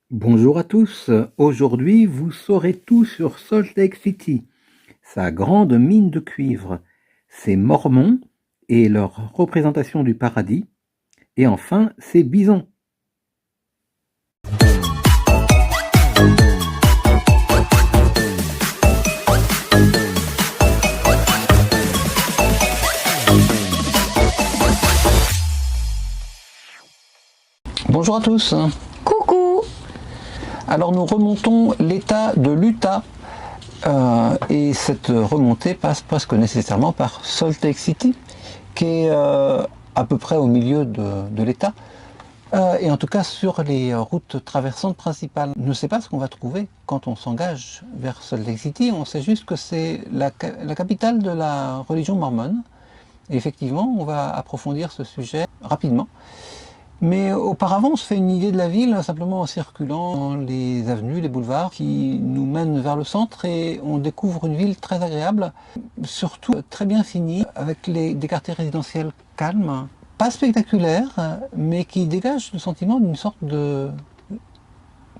Bonjour à tous, aujourd'hui vous saurez tout sur Salt Lake City, sa grande mine de cuivre, ses mormons et leur représentation du paradis, et enfin ses bisons. Bonjour à tous. Coucou! Alors nous remontons l'état de l'Utah et cette remontée passe presque nécessairement par Salt Lake City qui est à peu près au milieu de l'état et en tout cas sur les routes traversantes principales. On ne sait pas ce qu'on va trouver quand on s'engage vers Salt Lake City, on sait juste que c'est la capitale de la religion mormone. Et effectivement, on va approfondir ce sujet rapidement. Mais auparavant, on se fait une idée de la ville simplement en circulant dans les avenues, les boulevards qui nous mènent vers le centre et on découvre une ville très agréable, surtout très bien finie, avec des quartiers résidentiels calmes, pas spectaculaires, mais qui dégagent le sentiment d'une sorte de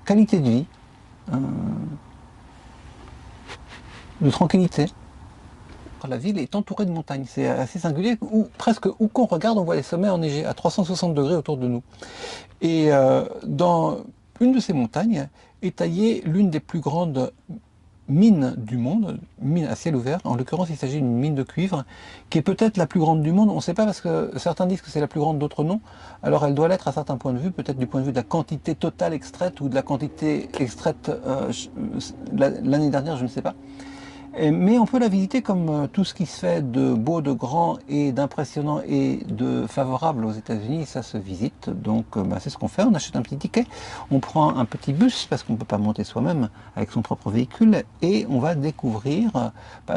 qualité de vie, de tranquillité. La ville est entourée de montagnes, c'est assez singulier, presque où qu'on regarde, on voit les sommets enneigés à 360 degrés autour de nous. Et dans une de ces montagnes est taillée l'une des plus grandes mines du monde, mine à ciel ouvert. En l'occurrence, il s'agit d'une mine de cuivre, qui est peut-être la plus grande du monde. On ne sait pas parce que certains disent que c'est la plus grande, d'autres non. Alors elle doit l'être à certains points de vue, peut-être du point de vue de la quantité totale extraite ou de la quantité extraite l'année dernière, je ne sais pas. Mais on peut la visiter comme tout ce qui se fait de beau, de grand et d'impressionnant et de favorable aux États-Unis, ça se visite. Donc c'est ce qu'on fait, on achète un petit ticket, on prend un petit bus parce qu'on ne peut pas monter soi-même avec son propre véhicule et on va découvrir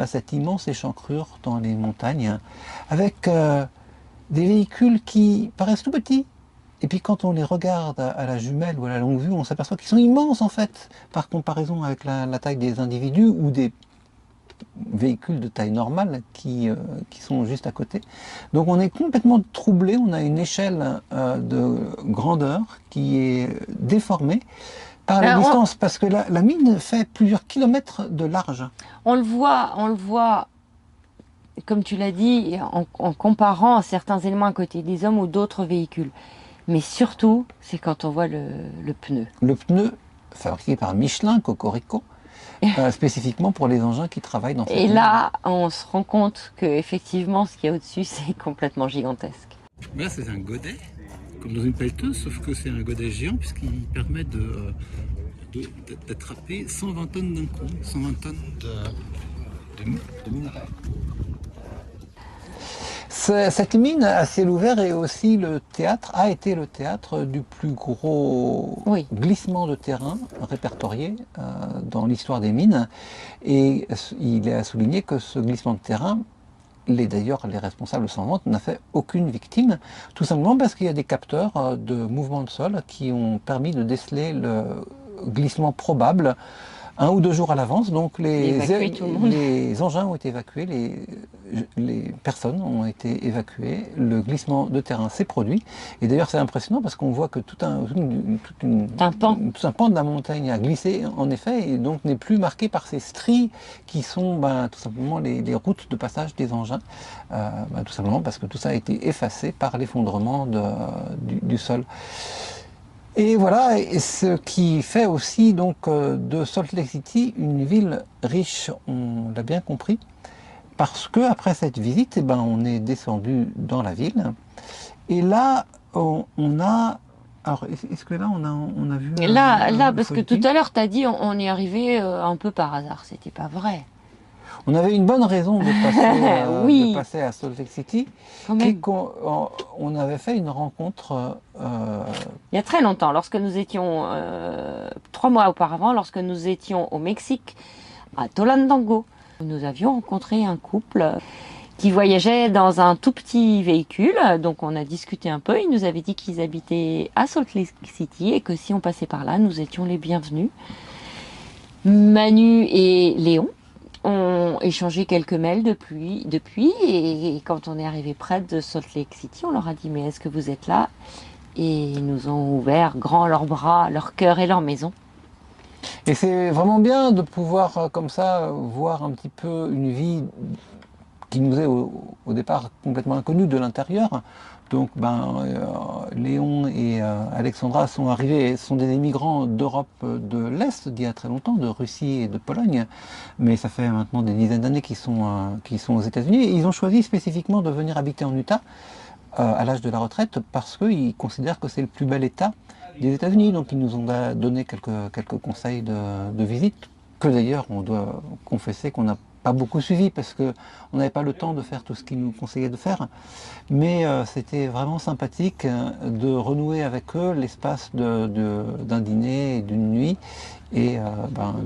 cette immense échancrure dans les montagnes avec des véhicules qui paraissent tout petits. Et puis quand on les regarde à la jumelle ou à la longue vue, on s'aperçoit qu'ils sont immenses en fait, par comparaison avec la taille des individus ou des véhicules de taille normale qui sont juste à côté. Donc on est complètement troublé, on a une échelle de grandeur qui est déformée par la distance, parce que la mine fait plusieurs kilomètres de large. On le voit, comme tu l'as dit, en comparant certains éléments à côté des hommes ou d'autres véhicules. Mais surtout, c'est quand on voit le pneu. Le pneu fabriqué par Michelin, Cocorico, spécifiquement pour les engins qui travaillent dans cette mine. Et là, on se rend compte que effectivement, ce qu'il y a au-dessus, c'est complètement gigantesque. Là c'est un godet, comme dans une pelleteuse, sauf que c'est un godet géant puisqu'il permet d'attraper 120 tonnes d'un coup, 120 tonnes de minerai. Cette mine à ciel ouvert est aussi a été le théâtre du plus gros glissement de terrain répertorié dans l'histoire des mines. Et il est à souligner que ce glissement de terrain, d'ailleurs les responsables s'en vantent, n'a fait aucune victime, tout simplement parce qu'il y a des capteurs de mouvement de sol qui ont permis de déceler le glissement probable 1 ou 2 jours à l'avance. Donc les engins ont été évacués, les personnes ont été évacuées, le glissement de terrain s'est produit. Et d'ailleurs c'est impressionnant parce qu'on voit que tout un pan de la montagne a glissé en effet, et donc n'est plus marqué par ces stries qui sont tout simplement les routes de passage des engins, tout simplement parce que tout ça a été effacé par l'effondrement du sol. Et voilà, et ce qui fait aussi donc de Salt Lake City une ville riche, on l'a bien compris, parce que après cette visite, on est descendu dans la ville, et là on a, alors est-ce que là on a vu là parce que tout à l'heure tu as dit on est arrivé un peu par hasard, c'était pas vrai. On avait une bonne raison de passer, oui. de passer à Salt Lake City. On avait fait une rencontre il y a très longtemps, lorsque nous étions 3 mois auparavant, lorsque nous étions au Mexique, à Tolandango. Nous avions rencontré un couple qui voyageait dans un tout petit véhicule. Donc on a discuté un peu. Ils nous avaient dit qu'ils habitaient à Salt Lake City et que si on passait par là, nous étions les bienvenus. Manu et Léon ont échangé quelques mails depuis et quand on est arrivé près de Salt Lake City, on leur a dit mais est-ce que vous êtes là? et ils nous ont ouvert grand leurs bras, leur cœur et leur maison. Et c'est vraiment bien de pouvoir comme ça voir un petit peu une vie qui nous est au départ complètement inconnue de l'intérieur. Donc Léon et Alexandra sont arrivés, sont des immigrants d'Europe de l'Est d'il y a très longtemps, de Russie et de Pologne, mais ça fait maintenant des dizaines d'années qu'ils sont aux États-Unis. Et ils ont choisi spécifiquement de venir habiter en Utah à l'âge de la retraite parce qu'ils considèrent que c'est le plus bel État des États-Unis. Donc ils nous ont donné quelques conseils de visite, que d'ailleurs on doit confesser qu'on n'a pas beaucoup suivi parce qu'on n'avait pas le temps de faire tout ce qu'ils nous conseillaient de faire. Mais c'était vraiment sympathique de renouer avec eux l'espace d'un dîner et d'une nuit et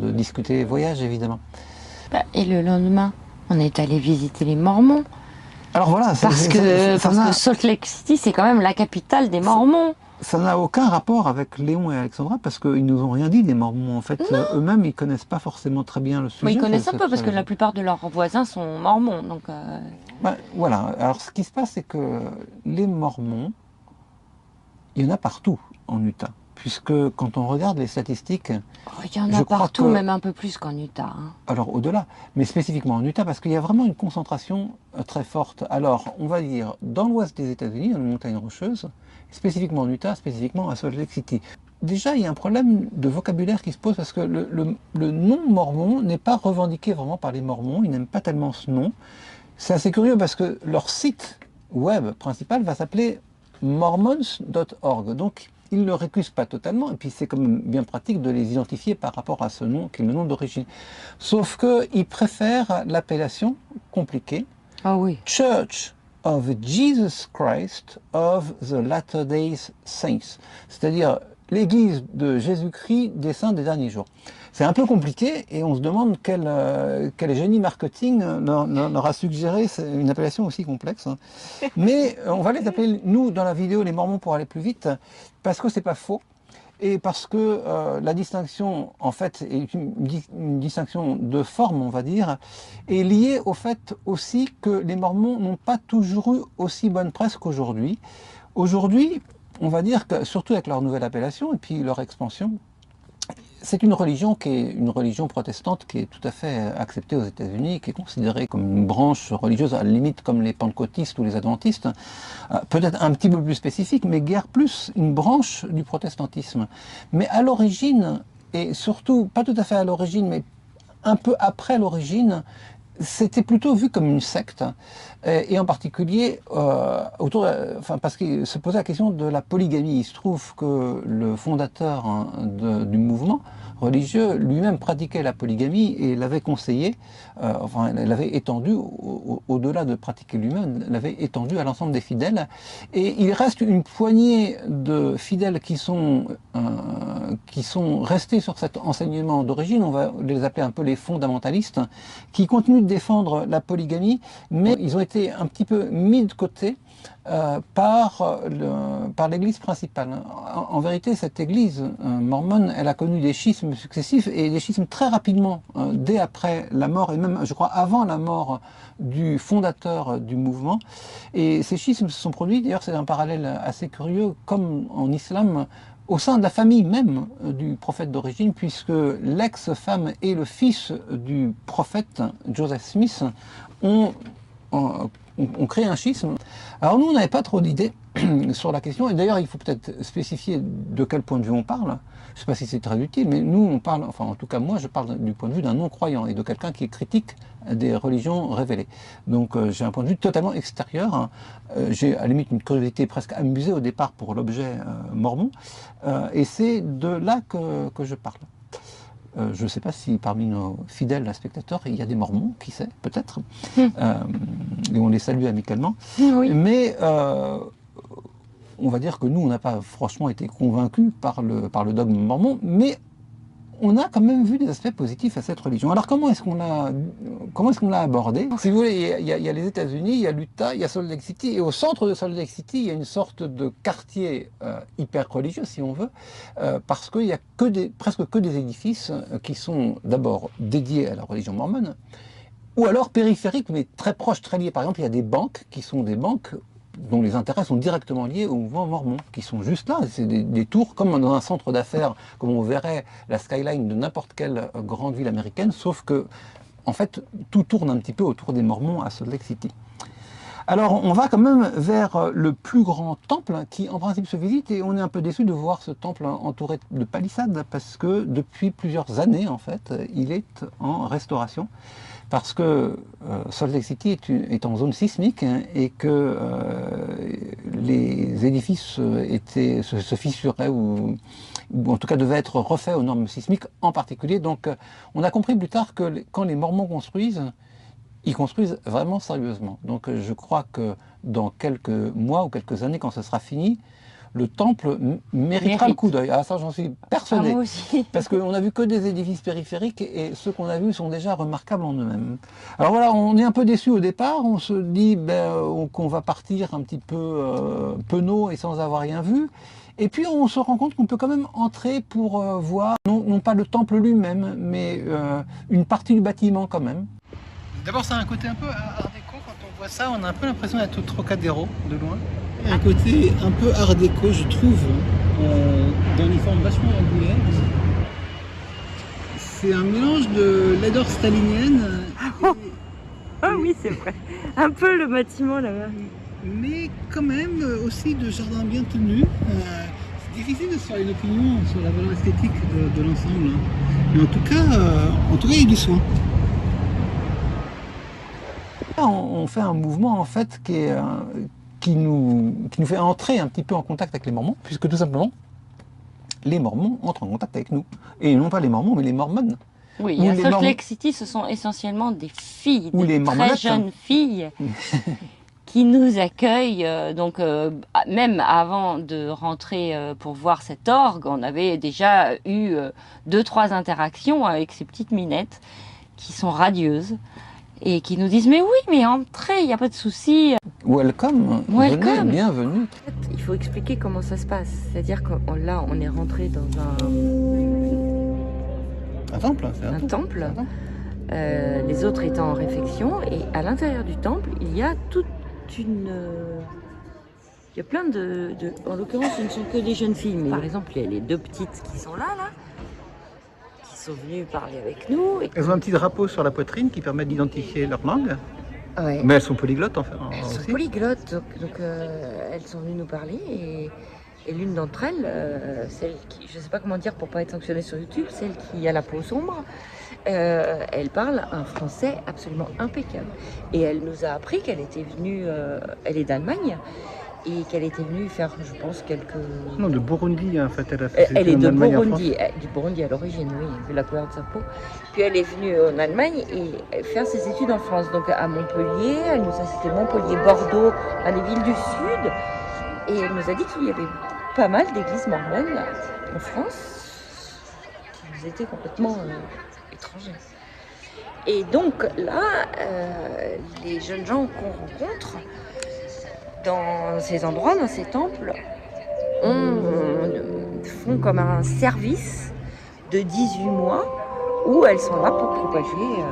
de discuter voyage évidemment. Et le lendemain, on est allé visiter les Mormons. Alors voilà, parce que Salt Lake City, c'est quand même la capitale des Mormons. Ça n'a aucun rapport avec Léon et Alexandra parce qu'ils nous ont rien dit des Mormons. En fait, eux-mêmes, ils connaissent pas forcément très bien le sujet. Mais ils connaissent un peu parce que la plupart de leurs voisins sont Mormons. Donc voilà. Alors, ce qui se passe, c'est que les Mormons, il y en a partout en Utah. Puisque quand on regarde les statistiques... il y en a partout, même un peu plus qu'en Utah. Hein. Alors au-delà, mais spécifiquement en Utah, parce qu'il y a vraiment une concentration très forte. Alors, on va dire, dans l'ouest des États-Unis, dans les montagnes rocheuses, spécifiquement en Utah, spécifiquement à Salt Lake City. Déjà, il y a un problème de vocabulaire qui se pose parce que le nom mormon n'est pas revendiqué vraiment par les Mormons, ils n'aiment pas tellement ce nom. C'est assez curieux parce que leur site web principal va s'appeler mormons.org. Donc, ils ne le récusent pas totalement, et puis c'est quand même bien pratique de les identifier par rapport à ce nom, qui est le nom d'origine. Sauf qu'ils préfèrent l'appellation compliquée, Church of Jesus Christ of the Latter-day Saints, c'est-à-dire l'Église de Jésus-Christ des Saints des derniers jours. C'est un peu compliqué et on se demande quel génie marketing leur a suggéré une appellation aussi complexe. Mais on va les appeler, nous, dans la vidéo, les Mormons pour aller plus vite, parce que c'est pas faux. Et parce que la distinction, en fait, est une distinction de forme, on va dire, est liée au fait aussi que les Mormons n'ont pas toujours eu aussi bonne presse qu'aujourd'hui. Aujourd'hui, on va dire que, surtout avec leur nouvelle appellation et puis leur expansion, c'est une religion qui est une religion protestante qui est tout à fait acceptée aux États-Unis, qui est considérée comme une branche religieuse, à la limite comme les pentecôtistes ou les adventistes, peut-être un petit peu plus spécifique, mais guère plus une branche du protestantisme. Mais à l'origine, et surtout, pas tout à fait à l'origine, mais un peu après l'origine, c'était plutôt vu comme une secte, et en particulier parce qu'il se posait la question de la polygamie. Il se trouve que le fondateur du mouvement religieux lui-même pratiquait la polygamie et l'avait conseillé, l'avait étendu au-delà de pratiquer lui-même, l'avait étendu à l'ensemble des fidèles. Et il reste une poignée de fidèles qui sont restés sur cet enseignement d'origine, on va les appeler un peu les fondamentalistes, qui continuent de défendre la polygamie, mais ils ont été un petit peu mis de côté par l'église principale. En vérité, cette église mormone, elle a connu des schismes successifs et des schismes très rapidement, dès après la mort, et même, je crois, avant la mort du fondateur du mouvement. Et ces schismes se sont produits, d'ailleurs c'est un parallèle assez curieux, comme en islam, au sein de la famille même du prophète d'origine, puisque l'ex-femme et le fils du prophète, Joseph Smith, ont créé un schisme. Alors nous, on n'avait pas trop d'idées sur la question, et d'ailleurs il faut peut-être spécifier de quel point de vue on parle. Je ne sais pas si c'est très utile, mais nous on parle, enfin en tout cas moi je parle du point de vue d'un non-croyant et de quelqu'un qui est critique des religions révélées. Donc j'ai un point de vue totalement extérieur. J'ai à la limite une curiosité presque amusée au départ pour l'objet mormon, et c'est de là que je parle. Je ne sais pas si parmi nos fidèles spectateurs, il y a des mormons, qui sait, peut-être, et on les salue amicalement. Oui. Mais on va dire que nous, on n'a pas franchement été convaincus par le dogme mormon, mais on a quand même vu des aspects positifs à cette religion. Alors comment est-ce qu'on l'a abordé? Si vous voulez, il y a les États-Unis, il y a l'Utah, il y a Salt Lake City, et au centre de Salt Lake City, il y a une sorte de quartier hyper religieux, si on veut, parce qu'il y a presque que des édifices qui sont d'abord dédiés à la religion mormone, ou alors périphériques, mais très proches, très liés. Par exemple, il y a des banques qui sont des banques dont les intérêts sont directement liés au mouvement mormon, qui sont juste là. C'est des tours, comme dans un centre d'affaires, comme on verrait la skyline de n'importe quelle grande ville américaine, sauf que, en fait, tout tourne un petit peu autour des Mormons à Salt Lake City. Alors, on va quand même vers le plus grand temple qui, en principe, se visite, et on est un peu déçu de voir ce temple entouré de palissades, parce que depuis plusieurs années, en fait, il est en restauration. Parce que Salt Lake City est en zone sismique, hein, et que les édifices se fissuraient ou en tout cas devaient être refaits aux normes sismiques en particulier. Donc on a compris plus tard que quand les Mormons construisent, ils construisent vraiment sérieusement. Donc je crois que dans quelques mois ou quelques années, quand ce sera fini, le temple méritera le coup d'œil. Ah, ça, j'en suis persuadé. Ah, moi aussi. Parce qu'on n'a vu que des édifices périphériques et ceux qu'on a vus sont déjà remarquables en eux-mêmes. Alors voilà, on est un peu déçu au départ. On se dit qu'on va partir un petit peu penaud et sans avoir rien vu. Et puis on se rend compte qu'on peut quand même entrer pour voir, non pas le temple lui-même, mais une partie du bâtiment quand même. D'abord, ça a un côté un peu art déco. Quand on voit ça, on a un peu l'impression d'être au Trocadéro de loin. Un côté un peu art déco, je trouve, dans une forme vachement angulaire. C'est un mélange de laideur stalinienne. Ah oui, c'est vrai. Un peu le bâtiment là-bas. Mais quand même aussi de jardin bien tenu. C'est difficile de se faire une opinion sur la valeur esthétique de l'ensemble. Mais en tout cas, il y a du soin. On fait un mouvement en fait qui nous fait entrer un petit peu en contact avec les Mormons, puisque tout simplement, les Mormons entrent en contact avec nous. Et non pas les Mormons, mais les Mormones. Oui, à Salt Lake City, ce sont essentiellement des filles, des très jeunes filles qui nous accueillent. Donc, même avant de rentrer pour voir cet orgue, on avait déjà eu 2-3 interactions avec ces petites minettes qui sont radieuses. Et qui nous disent, mais oui, mais entrez, il n'y a pas de souci. Welcome, venez, bienvenue. En fait, il faut expliquer comment ça se passe. C'est-à-dire que là, on est rentré dans un temple. Un temple. Les autres étant en réflexion. Et à l'intérieur du temple, il y a toute une... Il y a plein de... En l'occurrence, ce ne sont que des jeunes filles. Mais par exemple, il y a les 2 petites qui sont là. Sont venues parler avec nous. Elles ont un petit drapeau sur la poitrine qui permet d'identifier leur langue. Ouais. Mais elles sont polyglottes en fait. Elles sont polyglottes, donc elles sont venues nous parler et l'une d'entre elles, celle qui, je ne sais pas comment dire pour pas être sanctionnée sur YouTube, celle qui a la peau sombre, elle parle un français absolument impeccable. Et elle nous a appris qu'elle était venue, elle est d'Allemagne, et qu'elle était venue faire, je pense, quelques... Non, de Burundi, en fait. Elle est de Burundi, du Burundi à l'origine, oui, vu la couleur de sa peau. Puis elle est venue en Allemagne et faire ses études en France, donc à Montpellier. Elle nous a cité Montpellier, Bordeaux, les villes du Sud. Et elle nous a dit qu'il y avait pas mal d'églises mormones en France qui nous étaient complètement étrangères. Et donc là, les jeunes gens qu'on rencontre dans ces endroits, dans ces temples, font comme un service de 18 mois où elles sont là pour propager.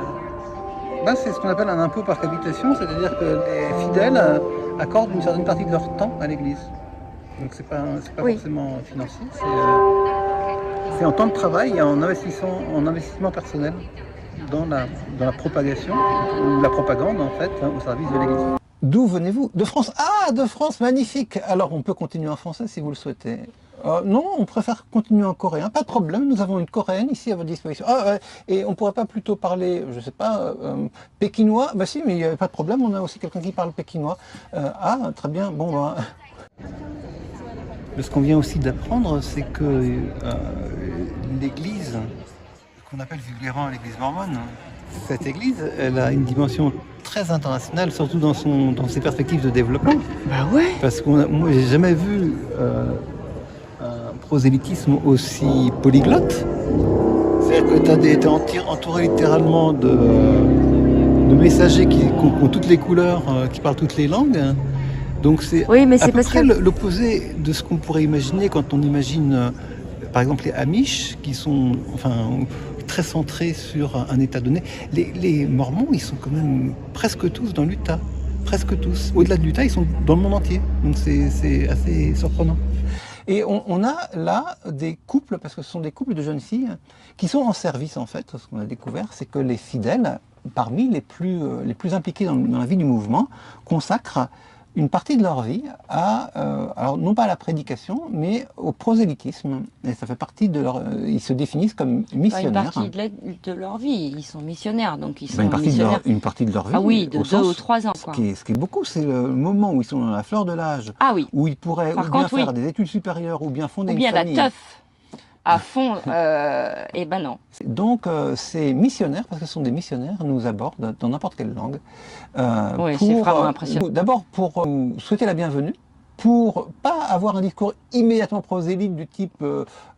C'est ce qu'on appelle un impôt par capitation, c'est-à-dire que les fidèles accordent une certaine partie de leur temps à l'église. Donc c'est pas forcément financier, c'est en temps de travail et en investissement personnel dans la propagation, ou la propagande en fait, au service de l'église. D'où venez-vous? De France. Ah, de France, magnifique. Alors, on peut continuer en français si vous le souhaitez. Non, on préfère continuer en coréen. Pas de problème, nous avons une coréenne ici à votre disposition. Et on pourrait pas plutôt parler, je sais pas, pékinois? Bah si, mais il n'y a pas de problème, on a aussi quelqu'un qui parle pékinois. Très bien, bon, Ce qu'on vient aussi d'apprendre, c'est que l'église, qu'on appelle vulgairement l'église mormone, cette église, elle a une dimension très internationale, surtout dans ses perspectives de développement. Bah ouais. Parce que moi, j'ai jamais vu un prosélytisme aussi polyglotte. C'est-à-dire que tu es entouré littéralement de messagers qui ont toutes les couleurs, qui parlent toutes les langues. Donc c'est à peu près l'opposé de ce qu'on pourrait imaginer quand on imagine, par exemple, les Amish, qui sont très centrés sur un état donné. Les Mormons, ils sont quand même presque tous dans l'Utah. presque tous. Au-delà de l'Utah, ils sont dans le monde entier. Donc c'est assez surprenant. Et on a là des couples, parce que ce sont des couples de jeunes filles, qui sont en service en fait. Ce qu'on a découvert, c'est que les fidèles, parmi les plus impliqués dans la vie du mouvement, consacrent une partie de leur vie à, alors non pas à la prédication, mais au prosélytisme. Et ça fait partie de leur... Ils se définissent comme missionnaires. Une partie de leur vie, ils sont missionnaires, donc ils sont une partie missionnaires. Une partie de leur vie. Ah oui, de 2 ou 3 ans. Quoi. Ce qui est beaucoup, c'est le moment où ils sont dans la fleur de l'âge, où ils pourraient faire des études supérieures, ou bien fonder une famille. Ou bien la teuf à fond, et ben non. Donc ces missionnaires, parce que ce sont des missionnaires, nous abordent dans n'importe quelle langue. Oui, c'est vraiment impressionnant. D'abord pour souhaiter la bienvenue, pour pas avoir un discours immédiatement prosélyte du type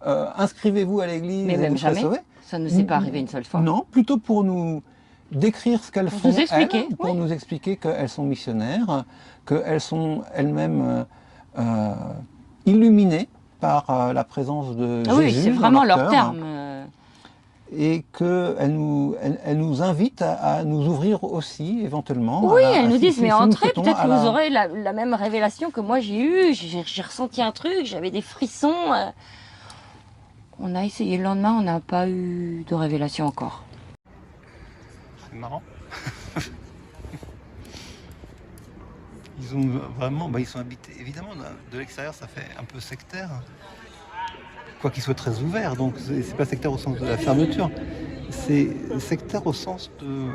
inscrivez-vous à l'église mais même jamais. Sauver. Ça ne s'est pas arrivé une seule fois. Non, plutôt pour nous décrire ce qu'elles font, pour nous expliquer qu'elles sont missionnaires, qu'elles sont elles-mêmes illuminées par la présence de Jésus. Oui, c'est vraiment leur terme. Et qu'elles nous invitent à nous ouvrir aussi, éventuellement. Oui, elles nous disent, mais entrez, peut-être que vous aurez la même révélation que moi j'ai eue. J'ai ressenti un truc, j'avais des frissons. On a essayé le lendemain, on n'a pas eu de révélation encore. C'est marrant. Ils ont vraiment, ils sont habités. Évidemment, de l'extérieur, ça fait un peu sectaire. Quoi qu'ils soient très ouverts, donc c'est pas sectaire au sens de la fermeture. C'est sectaire au sens de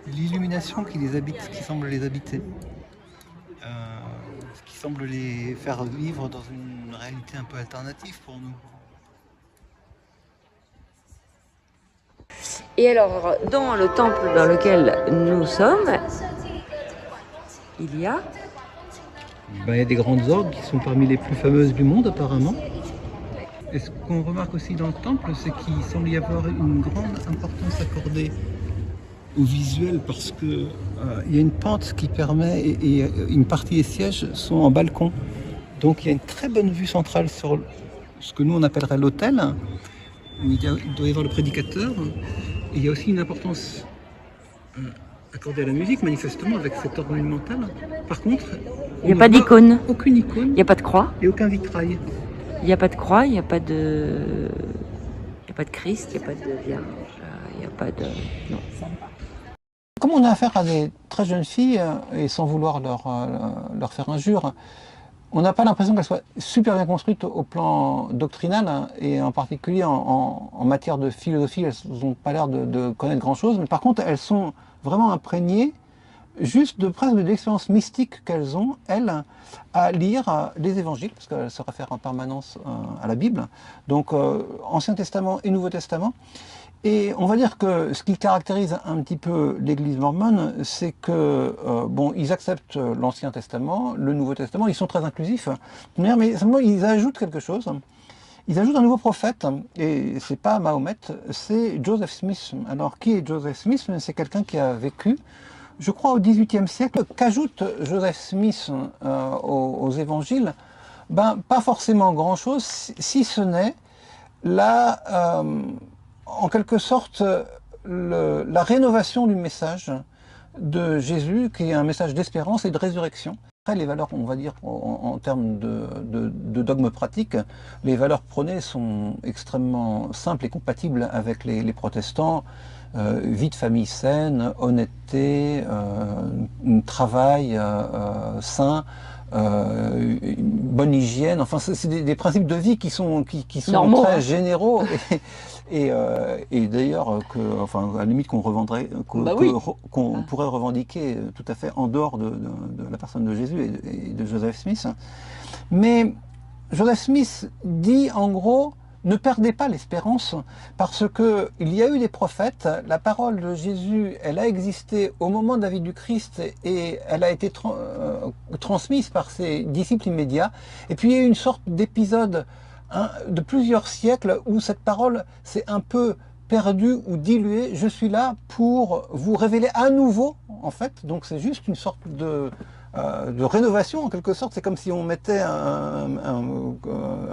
l'illumination qui les habite, qui semble les habiter. Qui semble les faire vivre dans une réalité un peu alternative pour nous. Et alors, dans le temple dans lequel nous sommes, il y a... Il y a des grandes orgues qui sont parmi les plus fameuses du monde apparemment. Et ce qu'on remarque aussi dans le temple, c'est qu'il semble y avoir une grande importance accordée au visuel parce que il y a une pente qui permet, et une partie des sièges sont en balcon. Donc il y a une très bonne vue centrale sur ce que nous on appellerait l'autel. Il doit y avoir le prédicateur. Et il y a aussi une importance accordée à la musique, manifestement, avec cet orgue monumental. Par contre, il n'y a pas d'icône. Aucune icône. Il n'y a pas de croix. Et aucun vitrail. Il n'y a pas de croix, il n'y a pas de... Christ, il n'y a pas de Vierge, il n'y a pas de... Non. Comme on a affaire à des très jeunes filles, et sans vouloir leur faire injure, on n'a pas l'impression qu'elles soient super bien construites au plan doctrinal, et en particulier en matière de philosophie, elles n'ont pas l'air de connaître grand-chose, mais par contre elles sont vraiment imprégnées juste presque de l'expérience mystique qu'elles ont, elles, à lire les évangiles, parce qu'elles se réfèrent en permanence à la Bible, donc Ancien Testament et Nouveau Testament. Et on va dire que ce qui caractérise un petit peu l'Église mormone, c'est que, ils acceptent l'Ancien Testament, le Nouveau Testament, ils sont très inclusifs, mais simplement ils ajoutent quelque chose. Ils ajoutent un nouveau prophète, et c'est pas Mahomet, c'est Joseph Smith. Alors, qui est Joseph Smith? C'est quelqu'un qui a vécu, je crois, au XVIIIe siècle. Qu'ajoute Joseph Smith aux évangiles? Pas forcément grand-chose, si ce n'est en quelque sorte, la rénovation du message de Jésus, qui est un message d'espérance et de résurrection. Après, les valeurs, on va dire, en termes de dogme pratique, les valeurs prônées sont extrêmement simples et compatibles avec les protestants. Vie de famille saine, honnêteté, travail sain, bonne hygiène. Enfin, c'est des principes de vie qui sont très généraux. Et d'ailleurs, à la limite qu'on pourrait revendiquer tout à fait en dehors de la personne de Jésus et de Joseph Smith. Mais Joseph Smith dit en gros, ne perdez pas l'espérance, parce que il y a eu des prophètes, la parole de Jésus, elle a existé au moment de la vie du Christ et elle a été transmise par ses disciples immédiats. Et puis il y a eu une sorte d'épisode de plusieurs siècles où cette parole s'est un peu perdue ou diluée. Je suis là pour vous révéler à nouveau, en fait. Donc c'est juste une sorte de rénovation en quelque sorte. C'est comme si on mettait un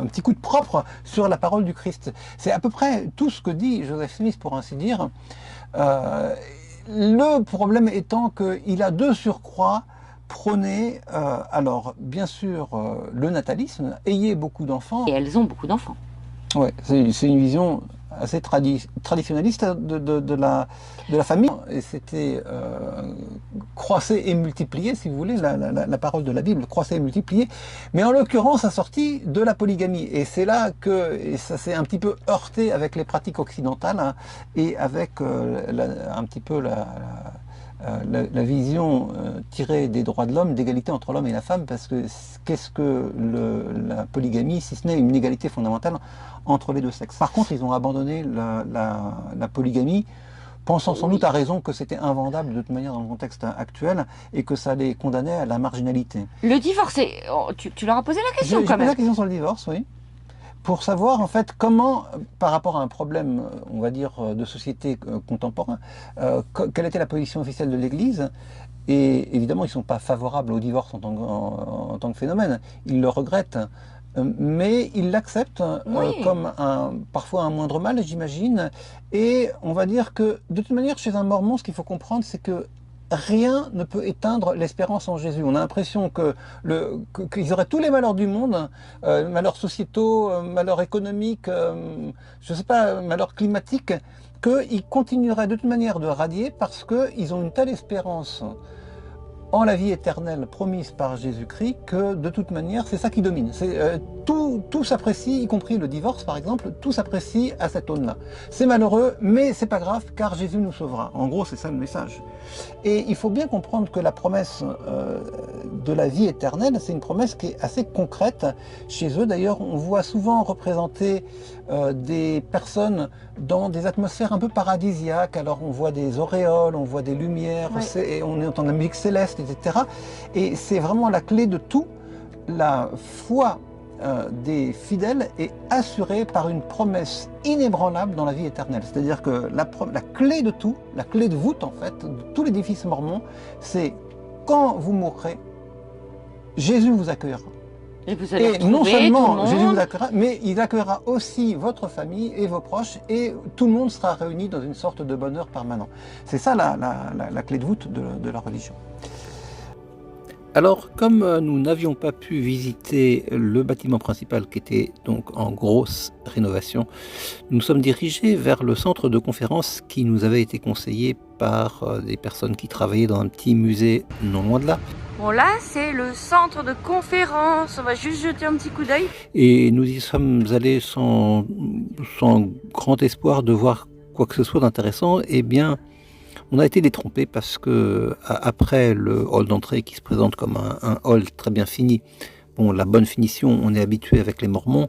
petit coup de propre sur la parole du Christ. C'est à peu près tout ce que dit Joseph Smith, pour ainsi dire. Le problème étant qu'il a de surcroît prôné, alors bien sûr, le natalisme, ayez beaucoup d'enfants. Et elles ont beaucoup d'enfants. Ouais, c'est une vision assez traditionnaliste de la famille. Et c'était croisser et multiplier, si vous voulez, la parole de la Bible, croisser et multiplier. Mais en l'occurrence, assorti de la polygamie. Et c'est là que ça s'est un petit peu heurté avec les pratiques occidentales, hein, et avec un petit peu la vision tirée des droits de l'homme, d'égalité entre l'homme et la femme, parce que qu'est-ce que la polygamie, si ce n'est une égalité fondamentale entre les deux sexes. Par contre, ils ont abandonné la polygamie, pensant sans doute à raison que c'était invendable de toute manière dans le contexte actuel et que ça les condamnait à la marginalité. Le divorce, tu leur as posé la question quand J'ai posé même. la question sur le divorce, oui. Pour savoir en fait comment, par rapport à un problème, on va dire, de société contemporain, quelle était la position officielle de l'Église. Et évidemment, ils ne sont pas favorables au divorce en tant que phénomène. Ils le regrettent, mais ils l'acceptent Oui. comme parfois un moindre mal, j'imagine. Et on va dire que, de toute manière, chez un mormon, ce qu'il faut comprendre, c'est que rien ne peut éteindre l'espérance en Jésus. On a l'impression qu'ils auraient tous les malheurs du monde, malheurs sociétaux, malheurs économiques, je ne sais pas, malheurs climatiques, qu'ils continueraient de toute manière de radier parce qu'ils ont une telle espérance en la vie éternelle promise par Jésus-Christ que de toute manière c'est ça qui domine. Tout s'apprécie, y compris le divorce par exemple, tout s'apprécie à cette aune-là. C'est malheureux, mais c'est pas grave car Jésus nous sauvera. En gros, c'est ça le message. Et il faut bien comprendre que la promesse de la vie éternelle, c'est une promesse qui est assez concrète chez eux. D'ailleurs, on voit souvent représenter des personnes dans des atmosphères un peu paradisiaques. Alors on voit des auréoles, on voit des lumières, Ouais. et on entend de la musique céleste, etc. Et c'est vraiment la clé de tout. La foi des fidèles est assurée par une promesse inébranlable dans la vie éternelle. C'est-à-dire que la clé de tout, la clé de voûte en fait, de tout l'édifice mormon, c'est quand vous mourrez, Jésus vous accueillera. Et vous allez Et retrouver non tout le seulement Jésus monde. vous accueillera, mais il accueillera aussi votre famille et vos proches, et tout le monde sera réuni dans une sorte de bonheur permanent. C'est ça la clé de voûte de la religion. Alors, comme nous n'avions pas pu visiter le bâtiment principal qui était donc en grosse rénovation, nous sommes dirigés vers le centre de conférence qui nous avait été conseillé par des personnes qui travaillaient dans un petit musée non loin de là. Bon là, c'est le centre de conférence. On va juste jeter un petit coup d'œil. Et nous y sommes allés sans grand espoir de voir quoi que ce soit d'intéressant. Eh bien, on a été détrompés parce que après le hall d'entrée qui se présente comme un hall très bien fini, bon, la bonne finition, on est habitué avec les Mormons,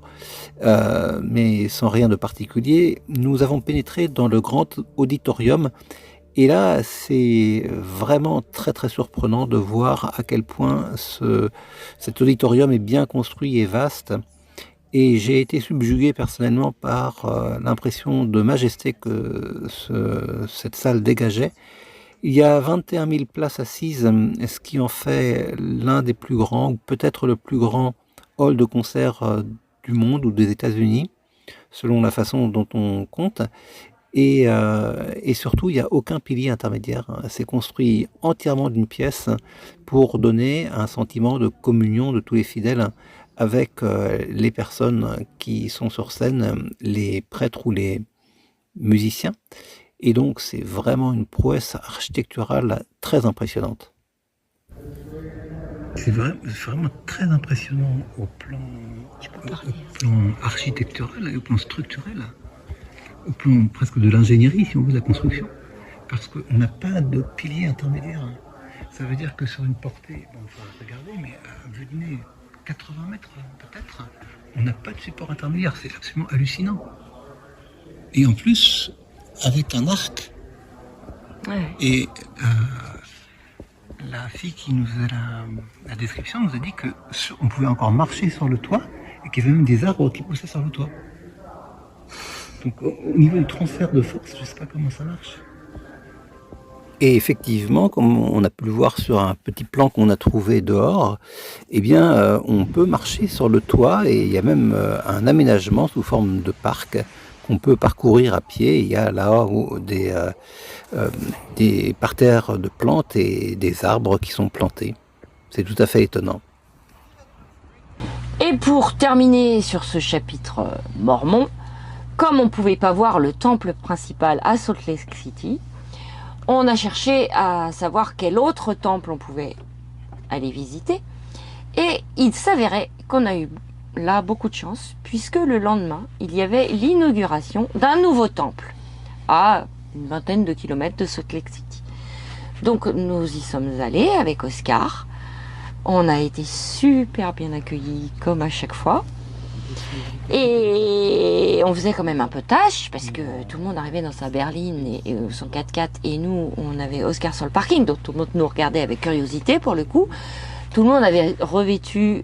mais sans rien de particulier, nous avons pénétré dans le grand auditorium. Et là, c'est vraiment très très surprenant de voir à quel point cet auditorium est bien construit et vaste. Et j'ai été subjugué personnellement par l'impression de majesté que cette salle dégageait. Il y a 21 000 places assises, ce qui en fait l'un des plus grands, ou peut-être le plus grand hall de concert du monde ou des États-Unis, selon la façon dont on compte. Et surtout, il n'y a aucun pilier intermédiaire. C'est construit entièrement d'une pièce pour donner un sentiment de communion de tous les fidèles avec les personnes qui sont sur scène, les prêtres ou les musiciens. Et donc, c'est vraiment une prouesse architecturale très impressionnante. C'est vraiment très impressionnant au plan architectural et au plan structurel. Au plan presque de l'ingénierie, si on veut, de la construction, parce qu'on n'a pas de pilier intermédiaire. Ça veut dire que sur une portée, bon, il faudra regarder, mais à vue de nez, 80 mètres peut-être, on n'a pas de support intermédiaire, c'est absolument hallucinant. Et en plus, avec un arc. Ouais. Et la fille qui nous a la description nous a dit qu'on pouvait encore marcher sur le toit, et qu'il y avait même des arbres qui poussaient sur le toit. Donc au niveau du transfert de force, je ne sais pas comment ça marche. Et effectivement, comme on a pu le voir sur un petit plan qu'on a trouvé dehors, eh bien, on peut marcher sur le toit et il y a même un aménagement sous forme de parc qu'on peut parcourir à pied. Il y a là des parterres de plantes et des arbres qui sont plantés. C'est tout à fait étonnant. Et pour terminer sur ce chapitre mormon, comme on ne pouvait pas voir le temple principal à Salt Lake City, on a cherché à savoir quel autre temple on pouvait aller visiter. Et il s'avérait qu'on a eu là beaucoup de chance, puisque le lendemain, il y avait l'inauguration d'un nouveau temple à une vingtaine de kilomètres de Salt Lake City. Donc nous y sommes allés avec Oscar. On a été super bien accueillis comme à chaque fois. Et on faisait quand même un peu tâche parce que tout le monde arrivait dans sa berline et son 4x4 et nous on avait Oscar sur le parking, donc tout le monde nous regardait avec curiosité pour le coup. Tout le monde avait revêtu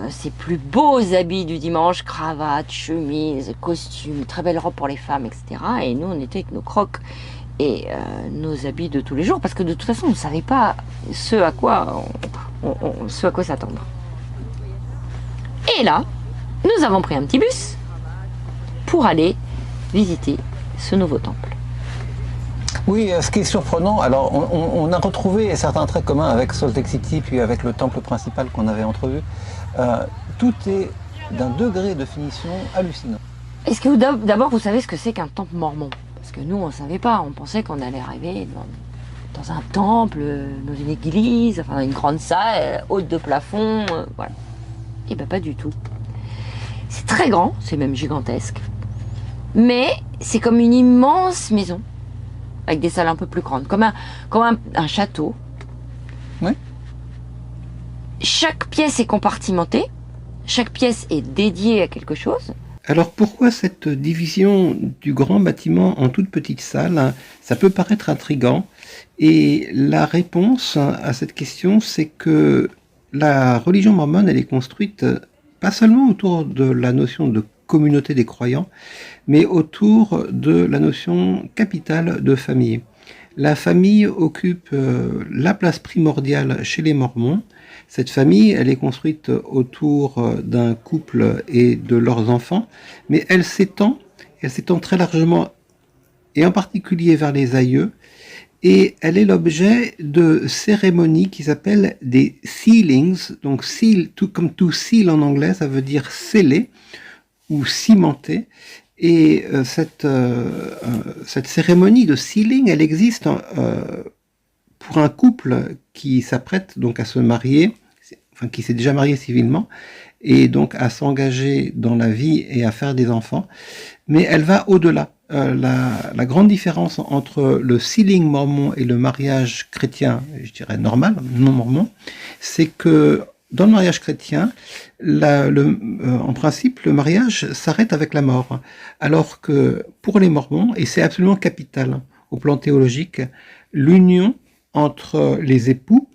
ses plus beaux habits du dimanche, cravate, chemise, costume, très belle robe pour les femmes, etc. Et nous on était avec nos crocs et nos habits de tous les jours parce que de toute façon on ne savait pas ce à quoi s'attendre. Et là, nous avons pris un petit bus pour aller visiter ce nouveau temple. Oui, ce qui est surprenant, alors on a retrouvé certains traits communs avec Salt Lake City puis avec le temple principal qu'on avait entrevu. Tout est d'un degré de finition hallucinant. Est-ce que d'abord vous savez ce que c'est qu'un temple mormon? Parce que nous on ne savait pas, on pensait qu'on allait arriver dans un temple, dans une église, enfin dans une grande salle, haute de plafond, voilà. Et bien pas du tout. C'est très grand, c'est même gigantesque. Mais c'est comme une immense maison, avec des salles un peu plus grandes, comme un château. Oui. Chaque pièce est compartimentée, chaque pièce est dédiée à quelque chose. Alors pourquoi cette division du grand bâtiment en toutes petites salles? Ça peut paraître intriguant. Et la réponse à cette question, c'est que la religion mormone, elle est construite pas seulement autour de la notion de communauté des croyants, mais autour de la notion capitale de famille. La famille occupe la place primordiale chez les Mormons. Cette famille, elle est construite autour d'un couple et de leurs enfants, mais elle s'étend très largement, et en particulier vers les aïeux, et elle est l'objet de cérémonies qui s'appellent des sealings. Donc seal, comme to seal en anglais, ça veut dire sceller ou cimenter. Et cette cérémonie de sealing, elle existe pour un couple qui s'apprête donc à se marier, enfin qui s'est déjà marié civilement, et donc à s'engager dans la vie et à faire des enfants. Mais elle va au-delà. La grande différence entre le sealing mormon et le mariage chrétien, je dirais normal, non mormon, c'est que dans le mariage chrétien, en principe, le mariage s'arrête avec la mort. Alors que pour les mormons, et c'est absolument capital au plan théologique, l'union entre les époux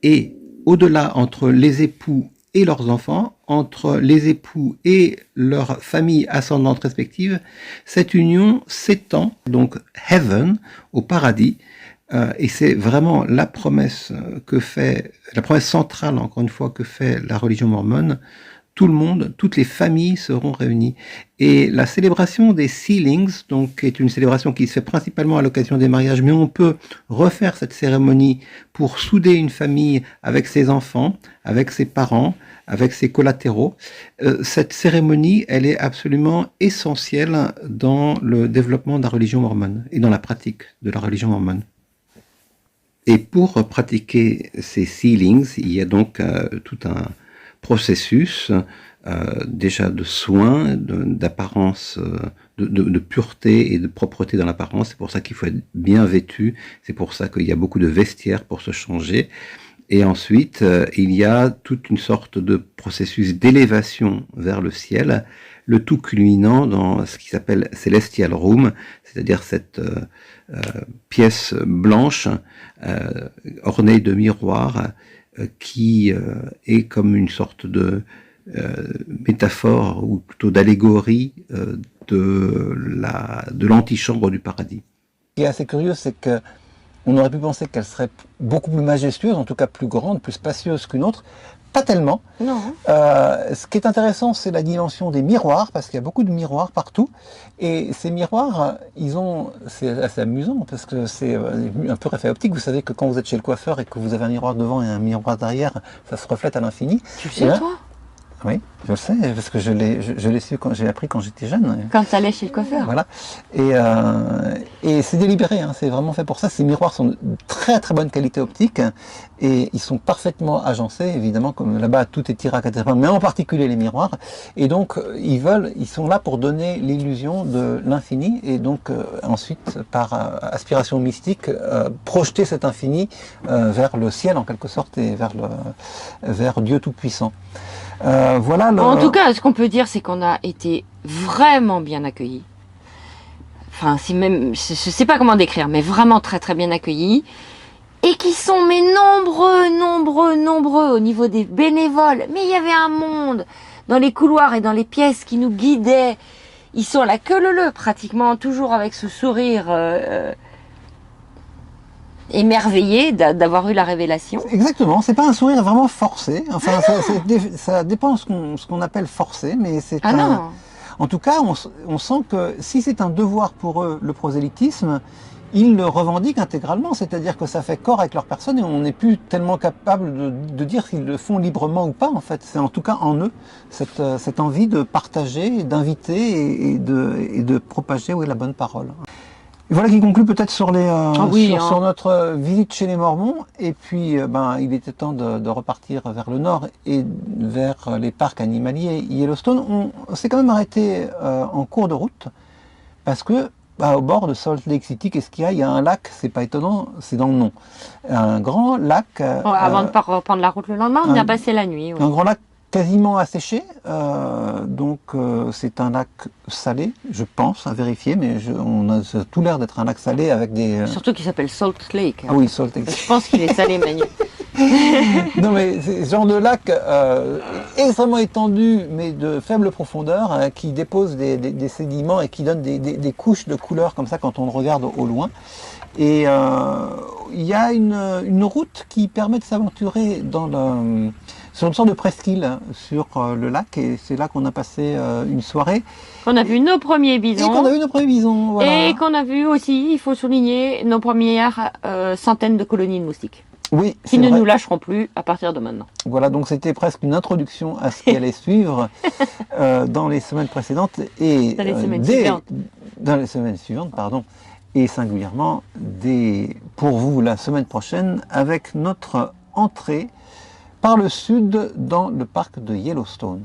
et au-delà entre les époux et leurs enfants, entre les époux et leurs familles ascendantes respectives, cette union s'étend, donc heaven, au paradis, et c'est vraiment la promesse centrale, encore une fois, que fait la religion mormone. Tout le monde, toutes les familles seront réunies. Et la célébration des sealings, donc, est une célébration qui se fait principalement à l'occasion des mariages, mais on peut refaire cette cérémonie pour souder une famille avec ses enfants, avec ses parents, avec ses collatéraux. Cette cérémonie, elle est absolument essentielle dans le développement de la religion mormone et dans la pratique de la religion mormone. Et pour pratiquer ces sealings, il y a donc tout un processus déjà de soins, d'apparence, de pureté et de propreté dans l'apparence. C'est pour ça qu'il faut être bien vêtu, c'est pour ça qu'il y a beaucoup de vestiaires pour se changer. Et ensuite, il y a toute une sorte de processus d'élévation vers le ciel, le tout culminant dans ce qui s'appelle Celestial Room, c'est-à-dire cette pièce blanche ornée de miroirs qui est comme une sorte de métaphore ou plutôt d'allégorie de l'antichambre du paradis. Ce qui est assez curieux, c'est que on aurait pu penser qu'elle serait beaucoup plus majestueuse, en tout cas plus grande, plus spacieuse qu'une autre, pas tellement. Non. Ce qui est intéressant, c'est la dimension des miroirs, parce qu'il y a beaucoup de miroirs partout. Et ces miroirs, c'est assez amusant, parce que c'est un peu effet optique. Vous savez que quand vous êtes chez le coiffeur et que vous avez un miroir devant et un miroir derrière, ça se reflète à l'infini. Tu le sais, toi? Oui, je le sais, parce que je l'ai su quand j'ai appris quand j'étais jeune. Quand tu allais chez le coiffeur. Voilà. Et c'est délibéré, hein, c'est vraiment fait pour ça. Ces miroirs sont de très très bonne qualité optique et ils sont parfaitement agencés, évidemment, comme là-bas tout est tiré à quatre épingles, mais en particulier les miroirs. Et donc ils sont là pour donner l'illusion de l'infini et donc ensuite par aspiration mystique projeter cet infini vers le ciel en quelque sorte et vers Dieu Tout-Puissant. Voilà. En tout cas, ce qu'on peut dire, c'est qu'on a été vraiment bien accueillis. Enfin, je sais pas comment décrire, mais vraiment très très bien accueillis. Et qui sont mais nombreux au niveau des bénévoles. Mais il y avait un monde dans les couloirs et dans les pièces qui nous guidaient. Ils sont la queue leu pratiquement, toujours avec ce sourire émerveillé d'avoir eu la révélation. Exactement, c'est pas un sourire vraiment forcé. Enfin, ça dépend de ce qu'on appelle forcé, mais c'est non. En tout cas, on sent que si c'est un devoir pour eux, le prosélytisme, ils le revendiquent intégralement, c'est-à-dire que ça fait corps avec leur personne et on n'est plus tellement capable de dire s'ils le font librement ou pas, en fait. C'est en tout cas en eux, cette envie de partager, d'inviter et de propager la bonne parole. Et voilà qui conclut peut-être sur sur notre visite chez les Mormons. Et puis, il était temps de repartir vers le nord et vers les parcs animaliers Yellowstone. On s'est quand même arrêté en cours de route parce que au bord de Salt Lake City, qu'est-ce qu'il y a? Il y a un lac, c'est pas étonnant, c'est dans le nom. Un grand lac. Avant de reprendre la route le lendemain, on y a passé la nuit. Oui. Un grand lac quasiment asséché, donc c'est un lac salé, je pense, à vérifier, mais ça a tout l'air d'être un lac salé avec des... Surtout qu'il s'appelle Salt Lake. Ah oui, Salt Lake. Je pense qu'il est salé, Manu. Non mais c'est ce genre de lac extrêmement étendu, mais de faible profondeur, qui dépose des sédiments et qui donne des couches de couleurs comme ça quand on le regarde au loin. Et il y a une route qui permet de s'aventurer sur une sorte de presqu'île sur le lac, et c'est là qu'on a passé une soirée. Qu'on a vu nos premiers bisons. Et qu'on a vu nos premiers bisons, voilà. Et qu'on a vu aussi, il faut souligner, nos premières centaines de colonies de moustiques. Oui, qui ne nous lâcheront plus à partir de maintenant. Voilà, donc c'était presque une introduction à ce qui allait suivre dans les semaines précédentes et dans les semaines suivantes. Dans les semaines suivantes, pardon, et singulièrement pour vous la semaine prochaine avec notre entrée par le sud dans le parc de Yellowstone.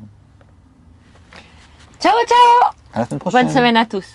Ciao, ciao! À la semaine prochaine. Bonne semaine à tous.